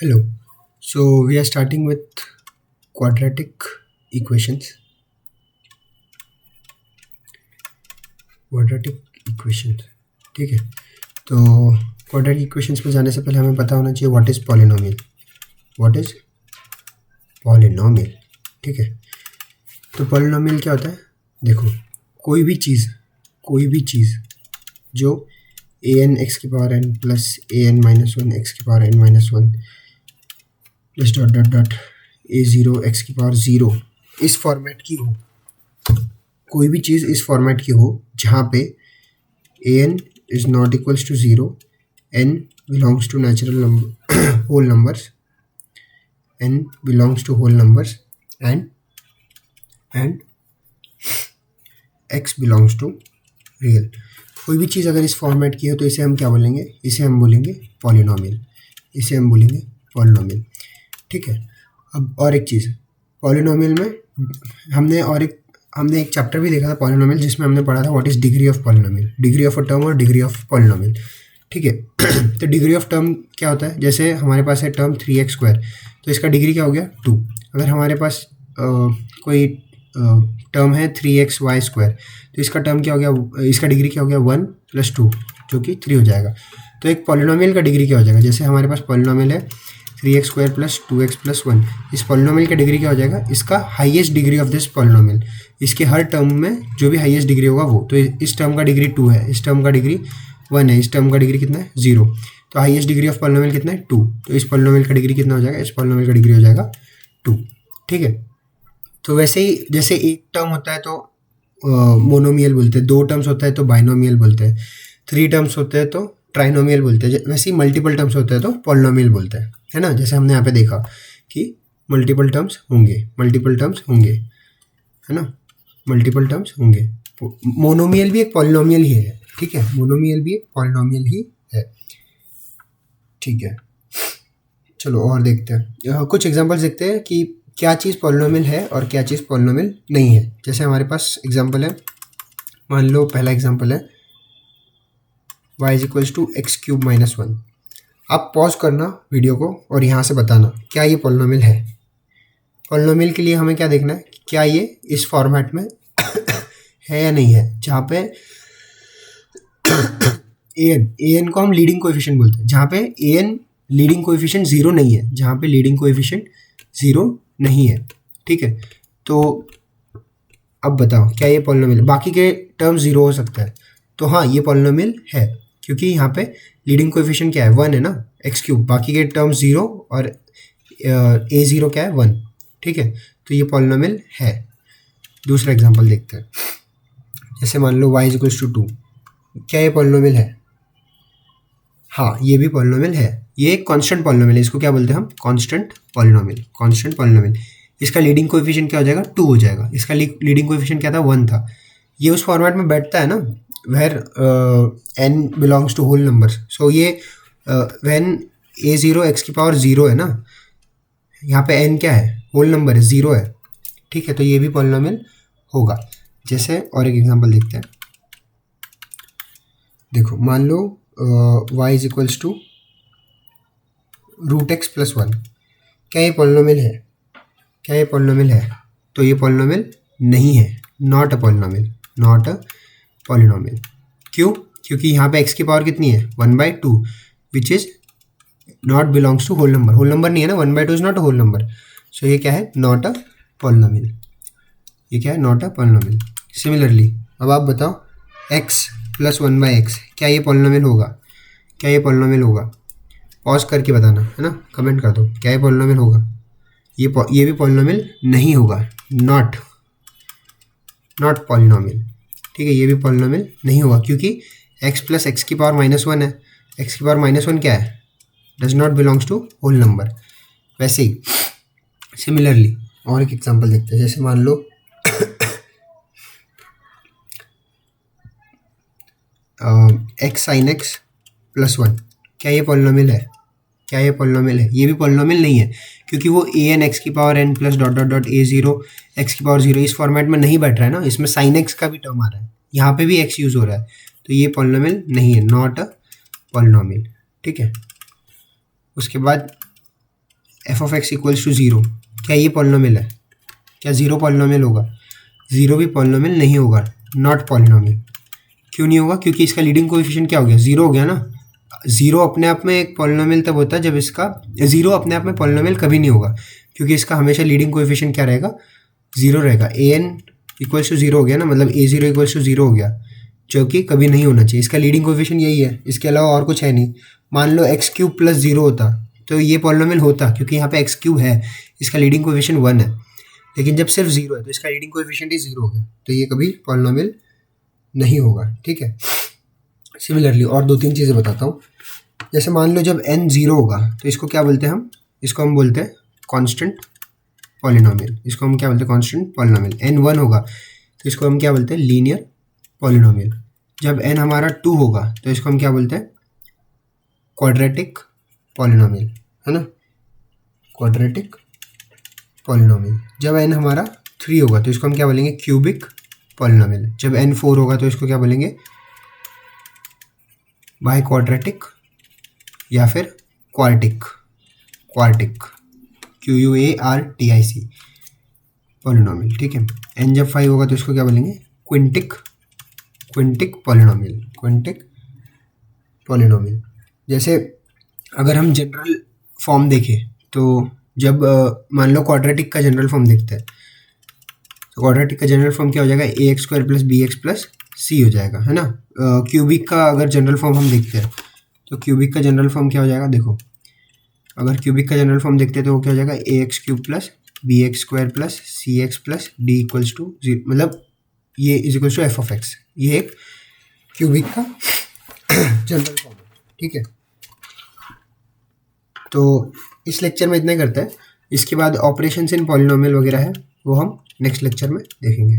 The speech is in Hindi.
Hello. So we are starting with quadratic equations. ठीक है, तो क्वाड्रेटिक इक्वेशंस में जाने से पहले हमें पता होना चाहिए व्हाट इज़ पॉलिनोमियल। ठीक है, तो पॉलिनोमियल क्या होता है? देखो, कोई भी चीज़ जो ए एन एक्स की power N plus A N minus one X की power N minus one plus dot dot dot A zero X की पावर ज़ीरो इस फॉर्मेट की हो, कोई भी चीज़ इस फॉर्मेट की हो जहाँ पे a n is not equals to zero, n belongs to natural number whole numbers, n belongs to whole numbers and x belongs to real. कोई भी चीज़ अगर इस फॉर्मेट की हो तो इसे हम क्या बोलेंगे? इसे हम बोलेंगे पॉलिनोमियल। ठीक है, अब और एक चीज़, पॉलिनोमियल में हमने एक चैप्टर भी देखा था पॉलिनोमियल, जिसमें हमने पढ़ा था what is degree of polynomial, degree of a term और डिग्री ऑफ पॉलिनोमियल। ठीक है तो डिग्री ऑफ टर्म क्या होता है? जैसे हमारे पास है टर्म 3x², तो इसका डिग्री क्या हो गया? 2। अगर हमारे पास कोई टर्म है 3xy², तो इसका टर्म क्या हो गया? इसका डिग्री क्या हो गया? 1 + 2 जो कि 3 हो जाएगा। तो एक पॉलिनोमियल का डिग्री क्या हो जाएगा? जैसे हमारे पास पॉलिनोमियल है 3x² + 2x + 1, इस पॉलिनोमियल का डिग्री क्या हो जाएगा? इसका highest degree of this polynomial, इसके हर टर्म में जो भी हाईएस्ट डिग्री होगा वो, तो इस टर्म का डिग्री 2 है, इस टर्म का डिग्री 1 है, इस टर्म का डिग्री कितना है? 0। तो हाईएस्ट डिग्री ऑफ पॉलिनोमियल कितना है? 2। तो इस पॉलिनोमियल का डिग्री कितना हो जाएगा? इस पॉलिनोमियल का डिग्री हो जाएगा 2। ठीक है, तो वैसे ही जैसे एक टर्म होता है तो मोनोमियल बोलते हैं, 2 टर्म्स होता है तो बाइनोमियल बोलते हैं, 3 टर्म्स होते हैं तो ट्राइनोमियल बोलते हैं, वैसे ही मल्टीपल टर्म्स होते हैं तो पॉलिनोमियल बोलते हैं, है ना? जैसे हमने यहाँ पे देखा कि मल्टीपल टर्म्स होंगे, है ना? मल्टीपल टर्म्स होंगे। मोनोमियल भी एक पॉलिनोमियल ही है। ठीक है, मोनोमियल भी एक पॉलिनोमियल ही है। ठीक है, चलो और देखते हैं, कुछ एग्जांपल्स देखते हैं कि क्या चीज़ पॉलिनोमियल है और क्या चीज़ पॉलिनोमियल नहीं है। जैसे हमारे पास एग्जांपल है, मान लो पहला एग्जांपल है y = x³ - 1। आप पॉज करना वीडियो को और यहाँ से बताना क्या ये पॉलिनोमियल है। पॉलिनोमियल के लिए हमें क्या देखना है? क्या ये इस फॉर्मेट में है या नहीं है, जहाँ पे an को हम लीडिंग कोएफिशिएंट बोलते हैं, जहाँ पे an लीडिंग कोएफिशिएंट 0 नहीं है, जहाँ पे लीडिंग कोएफिशिएंट 0 नहीं है। ठीक है, तो अब बताओ क्या ये पॉलिनोमियल है? बाकी के टर्म 0 हो सकता है, तो हाँ ये पॉलिनोमियल है, क्योंकि यहाँ पे लीडिंग कोएफिशिएंट क्या है? 1 है ना, x³। बाकी के टर्म 0 और a0 क्या है? 1। ठीक है, तो ये पॉलिनोमियल है। दूसरा एग्जांपल देखते हैं, जैसे मान लो y = 2। क्या ये पॉलिनोमियल है? हाँ ये भी पॉलिनोमियल है। ये एक कांस्टेंट पॉलिनोमियल है, इसको क्या बोलते हैं हम? Constant polynomial. इसका लीडिंग कोएफिशिएंट क्या हो जाएगा? 2 हो जाएगा। इसका लीडिंग कोएफिशिएंट क्या था? 1 था। ये उस फॉर्मेट में बैठता है ना where n belongs to whole numbers. So ये व्हेन a0 x⁻0 है ना, यहाँ पे n क्या है? होल नंबर है, 0 है। ठीक है, तो ये भी पॉलिनोमियल होगा। जैसे और एक एग्जांपल देखते हैं, देखो मान लो y = √x + 1। क्या ये पॉलिनोमियल है? तो ये पॉलिनोमियल नहीं है, नॉट अ पॉलिनोमियल। क्यों? क्योंकि यहाँ पे x की पावर कितनी है? 1/2, which is not belongs to whole number नहीं है ना, 1/2 is not a whole number. So ये क्या है? Not a polynomial. सिमिलरली अब आप बताओ x + 1/x, क्या ये पॉलिनोमियल होगा? पॉज करके बताना, है ना, कमेंट कर दो क्या ये पॉलिनोमियल होगा। ये भी पॉलिनोमियल नहीं होगा, नॉट पॉलिनोमियल। ठीक है, ये भी पॉलिनोमियल नहीं होगा, क्योंकि x + x⁻−1 है। x⁻−1 क्या है? Does not belongs to whole number. वैसे ही सिमिलरली और एक एग्जांपल देखते हैं, जैसे मान लो x sin x + 1। क्या ये पॉलिनोमियल है? ये भी पॉलिनोमियल नहीं है, क्योंकि वो an x⁻n + dot dot dot a0 x⁻0 इस फॉर्मेट में नहीं बैठ रहा है ना, इसमें sin x का भी टर्म आ रहा है, यहाँ पे भी x यूज़ हो रहा है, तो ये पॉलिनोमियल नहीं है, नॉट अ पॉलिनोमियल। ठीक है, उसके बाद F of X equals to zero, क्या ये पॉलिनोमियल है? क्या ज़ीरो पॉलिनोमियल होगा? ज़ीरो भी पॉलिनोमियल नहीं होगा, नॉट पॉलिनोमियल। क्यों नहीं होगा? क्योंकि इसका लीडिंग कोएफिशिएंट क्या हो गया? ज़ीरो हो गया ना। ज़ीरो अपने आप में एक पॉलिनोमियल तब होता है जब इसका, ज़ीरो अपने आप में पॉलिनोमियल कभी नहीं होगा क्योंकि इसका हमेशा लीडिंग कोएफिशिएंट क्या रहेगा? ज़ीरो रहेगा। A N equals to zero हो गया ना, मतलब ए ज़ीरो इक्वल्स टू ज़ीरो हो गया, जो कि कभी नहीं होना चाहिए। इसका लीडिंग कोएफिशिएंट यही है, इसके अलावा और कुछ है नहीं। मान लो एक्स क्यूब प्लस ज़ीरो होता तो ये पॉलिनोमियल होता, क्योंकि यहाँ पे एक्स क्यूब है, इसका लीडिंग कोएफिशिएंट वन है। लेकिन जब सिर्फ ज़ीरो है तो इसका लीडिंग कोएफिशिएंट ही ज़ीरो हो गया, तो ये कभी पॉलिनोमियल नहीं होगा। ठीक है। सिमिलरली और दो तीन चीज़ें बताता हूँ। जैसे मान लो जब n ज़ीरो होगा तो इसको क्या बोलते हैं हम? इसको हम बोलते हैं कांस्टेंट पॉलिनोमियल। इसको हम क्या बोलते हैं? Constant polynomial. n वन होगा तो इसको हम क्या बोलते हैं? Linear polynomial. जब n हमारा टू होगा तो इसको हम क्या बोलते हैं? क्वाड्रेटिक पॉलिनोमियल, है ना, क्वाड्रेटिक पॉलिनोमियल। जब n हमारा थ्री होगा तो इसको हम क्या बोलेंगे? Cubic polynomial. जब n फोर होगा तो इसको क्या बोलेंगे? बाई क्वाड्रेटिक या फिर क्वार्टिक, क्वार्टिक QUARTIC पॉलिनोमियल। ठीक है। n जब फाइव होगा तो इसको क्या बोलेंगे? क्विंटिक, क्विंटिक पॉलिनोमियल, क्विंटिक पॉलिनोमियल। जैसे अगर हम जनरल फॉर्म देखें तो जब मान लो क्वाड्रेटिक का जनरल फॉर्म देखते हैं तो क्वाड्रेटिक का जनरल फॉर्म क्या हो जाएगा? A x square plus b x plus c हो जाएगा, है ना। क्यूबिक का अगर जनरल फॉर्म हम देखते हैं तो क्यूबिक का जनरल फॉर्म क्या हो जाएगा? देखो, अगर क्यूबिक का जनरल फॉर्म देखते हैं तो वो क्या हो जाएगा? A x cube plus b x square plus c x plus d equals to zero, मतलब ये is equals to f of x. ये एक क्यूबिक का जनरल फॉर्म है। ठीक है। तो इस लेक्चर में इतना ही करते हैं। इसके बाद ऑपरेशंस इन पॉलिनोमियल वगैरह है वो हम नेक्स्ट लेक्चर में देखेंगे।